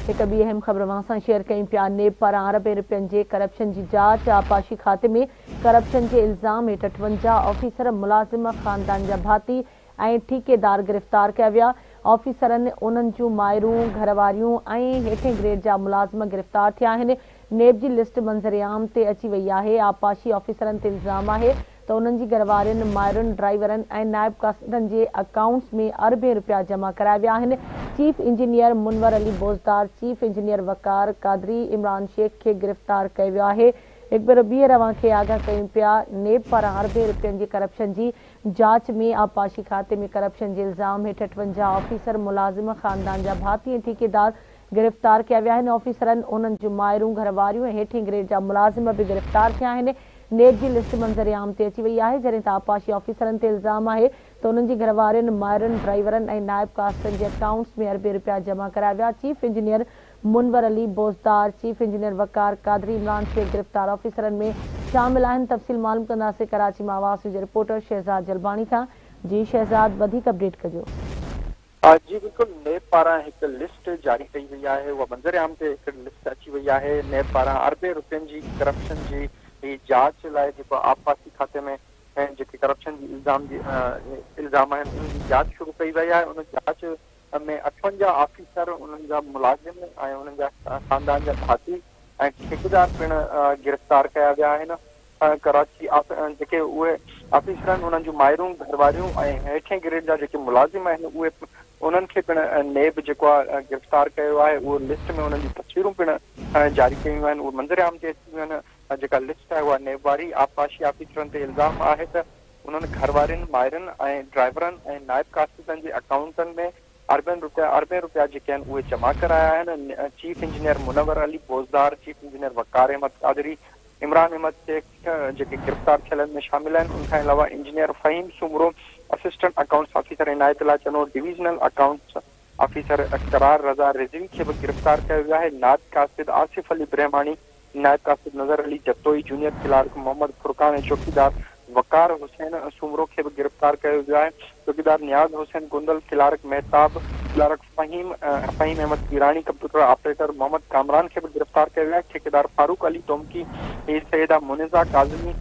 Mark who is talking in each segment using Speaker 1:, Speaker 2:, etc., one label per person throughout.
Speaker 1: एक ॿी अहम ख़बर सां शेयर कयूं पिया। नेब पारां अरबें रुपयनि जे करप्शन जी जांच। आपाशी खाते में करप्शन के इल्ज़ाम हेठि 58 ऑफिसर, मुलाज़िम, ख़ानदान जा भाती ऐं ठेकेदार गिरफ़्तार किया विया। ऑफिसरनि, उन्हनि जूं माइरूं, घरवारियूं ऐं हेठें ग्रेड जा मुलाज़िम गिरफ़्तार थिया आहिनि। नेब जी लिस्ट मंज़रिआम ते अची वई आहे। आपाशी ऑफिसरनि ते इल्ज़ाम आहे त उन्हनि जी घरवारियुनि, माइरुनि, ड्राइवरनि ऐं नायब कासिदनि जे अकाउंट्स में अरबें रुपया जमा कराया विया आहिनि। Chief engineer Munawar Ali Bozdar, chief engineer वकार कादरी, इमरान शेख खे गिरफ़्तार कयो वियो आहे। हिकु भेरो ॿीहर अव्हांखे आगाह कयूं पिया। नेब पारां अरबें रुपयनि जी करप्शन जी जांच में आपाशी खाते में करप्शन जे इल्ज़ाम हेठि 58 ऑफिसर, मुलाज़िम, ख़ानदान जा भाती ऐं ठेकेदार गिरफ़्तार किया विया आहिनि। ऑफिसरनि, उन्हनि जूं माइरूं, घरवारियूं ऐं हेठें ग्रेड जा मुलाज़िम बि गिरफ़्तार थिया आहिनि। नेब जी लिस्ट मंज़रिआम ते अची वई आहे, जॾहिं त आपाशी ऑफिसरनि ते इल्ज़ाम आहे त उन्हनि जी घरवारियुनि, माइरुनि, ड्राइवरनि ऐं नायब कासिदनि जे अकाउंट्स में अरबें रुपया जमा कराया विया। Chief engineer Munawar Ali Bozdar, chief engineer वकार कादरी, इमरान शेख गिरफ़्तार ऑफिसरनि में शामिल आहिनि। तफ़सील मालूम कंदासीं कराची मां आवाज़ जे रिपोर्टर शहज़ाद जलबानी खां। जी शहज़ाद, वधीक अपडेट कजो।
Speaker 2: जी बिल्कुल, नेब पारां एक लिस्ट जारी कई वही है। वह मंज़रिआम ते एक लिस्ट अची वही है। नेब पारां अरबें रुपयनि जी करप्शन जी जांच लाइ जेको आपासी खाते में जेके करप्शन जी इल्ज़ाम आहिनि उन्हनि जी जांच शुरू कई वई आहे। उन जांच में 58 ऑफिसर, उन्हनि जा मुलाज़िम ऐं उन्हनि जा ख़ानदान जा भाती ऐं ठेकेदार पिणु गिरफ़्तार कया विया आहिनि। कराची जेके उहे ऑफिसर आहिनि, उन्हनि जूं माइरूं, घरवारियूं ऐं हेठें ग्रेड जा जेके मुलाज़िम आहिनि उहे उन्हनि खे पिणु नेब जेको आहे गिरफ़्तार कयो आहे। उहो लिस्ट में उन्हनि जी तस्वीरूं पिणु जारी कयूं आहिनि। उहे मंज़रिआम ते अची वियूं आहिनि। जेका लिस्ट आहे उहा नेब वारी। आपाशी ऑफिसरनि ते इल्ज़ाम आहे त उन्हनि घरवारियुनि, माइरुनि ऐं ड्राइवरनि ऐं नायब कासिदनि जे अकाउंटनि में अरबें रुपया जेके आहिनि उहे जमा कराया आहिनि। Chief engineer Munawar Ali Bozdar, chief engineer Waqar Ahmed Qadri, Imran Ahmed Sheikh जेके गिरफ़्तार थियलनि में शामिल आहिनि। उनखां अलावा engineer Fahim Soomro, assistant accounts officer Inayatullah Channo, divisional accounts officer Karar Raza Rizvi खे बि गिरफ़्तार कयो वियो आहे। नायब कासिद आसिफ अली ब्रह्माणी, नायब कासिद नज़र अली जतोई, जूनियर क्लार्क मोहम्मद फुरकान ऐं चौकीदार वकार हुसैन सुमरो खे बि गिरफ़्तार कयो वियो आहे। चौकीदार नियाज़ हुसैन गुंदल, क्लार्क मेहताब, क्लार्क फ़हीम अहमद ईरानी, कंप्यूटर ऑपरेटर मोहम्मद कामरान खे बि गिरफ़्तार कयो वियो आहे। ठेकेदार फारूक अली तोमकी, सैयदा मुनिज़ा काज़मी,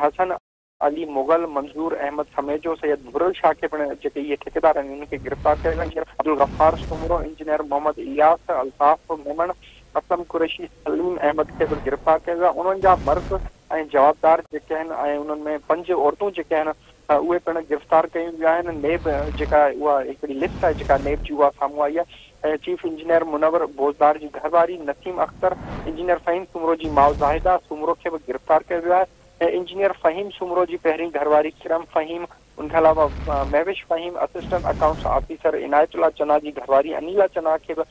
Speaker 2: हसन अली मुगल, मंजूर अहमद समेजो, सैयद मुरल शाह के जेके ये ठेकेदार आहिनि उनखे गिरफ़्तार कयो वियो आहे। अब्दुल गफ़ार सुमरो, इंजीनियर मोहम्मद इलियास, अल्ताफ़ मेमन, असलम कुरैशी, सलीम अहमद खे बि गिरफ़्तार कयो वियो आहे। उन्हनि जा मर्द ऐं जवाबदार जेके आहिनि ऐं उन्हनि में 5 औरतूं जेके आहिनि उहे पिणु गिरफ़्तार कयूं वियूं आहिनि। नेब जेका उहा हिकिड़ी लिस्ट आहे जेका नेब जी उहा साम्हूं आई आहे। चीफ इंजीनियर मुनवर बोज़दार जी घरवारी नसीम अख्तर, इंजीनियर फ़हीम सुमरो जी माउ ज़ाहिदा सुमरो खे बि गिरफ़्तार कयो वियो आहे। इंजीनियर फ़हीम सुमरो जी पहिरीं घरवारी किरम फ़हीम, उनखां अलावा महविश फ़हीम, असिस्टेंट अकाउंट्स ऑफिसर इनायतुल्लाह चना जी घरवारी अनीला चना खे बि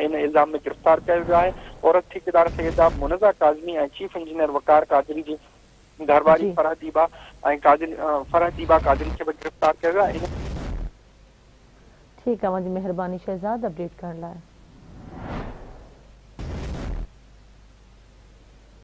Speaker 2: इन इल्ज़ाम में गिरफ़्तार कयो वियो आहे। औरत ठेकेदार सैयदा मुनिज़ा काज़मी ऐं चीफ इंजीनियर वकार कादरी जी घरवारी फरह दीबा कादरी खे बि गिरफ़्तार कयो वियो आहे।
Speaker 1: ठीकु आहे, मुंहिंजी महिरबानी शहज़ाद अपडेट करण लाइ।